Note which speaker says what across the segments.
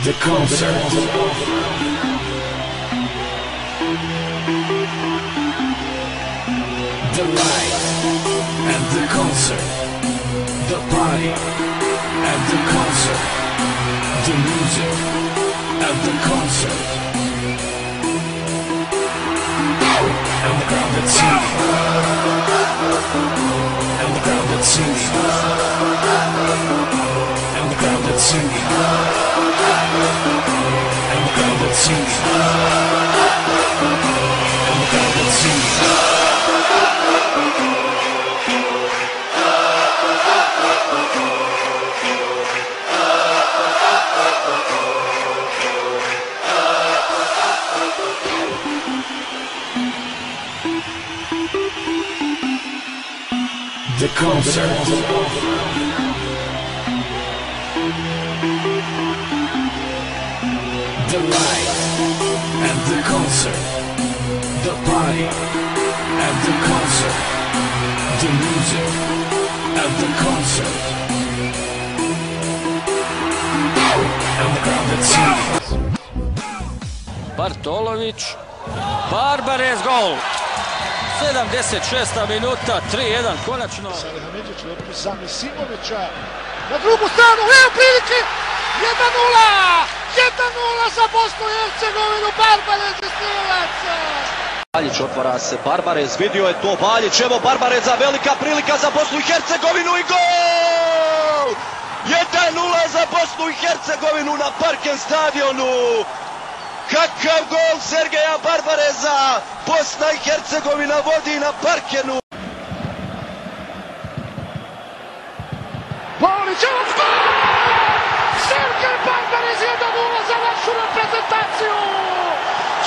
Speaker 1: The concert. The light and the concert. The party and the concert. The music and the concert. And the crowd that's singing. And the crowd that's singing. And the crowd that's singing. And the crowd that's singing. And the crowd that's singing. The concert. The light and the concert. The party and the concert. The music and the concert. And the crowd that's singing.
Speaker 2: Bartolović, Barbarez, gol! 76. minuta, 3-1 konačno.
Speaker 3: Salihamidzić loptu za Misimovića na drugu stranu, evo prilike, 1-0! 1-0 za Bosnu i Hercegovinu, Barbarez i strijelac!
Speaker 4: Baljić otvara se, Barbarez, vidio je to Baljić, evo Barbareza, velika prilika za Bosnu i Hercegovinu i gol! 1-0 za Bosnu i Hercegovinu na Parken stadionu! Kakav gol Sergeja Barbareza, Bosna i Hercegovina vodi na Parkenu.
Speaker 3: Polić, evo gol! Sergej Barbarez 1-0 za našu reprezentaciju!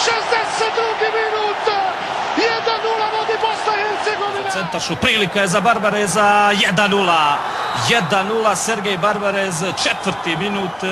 Speaker 3: 62. minut, 1-0 vodi Bosna i Hercegovina.
Speaker 5: Centaršu, prilika je za Barbareza, 1-0. 1-0 Sergej Barbarez, 4. minut.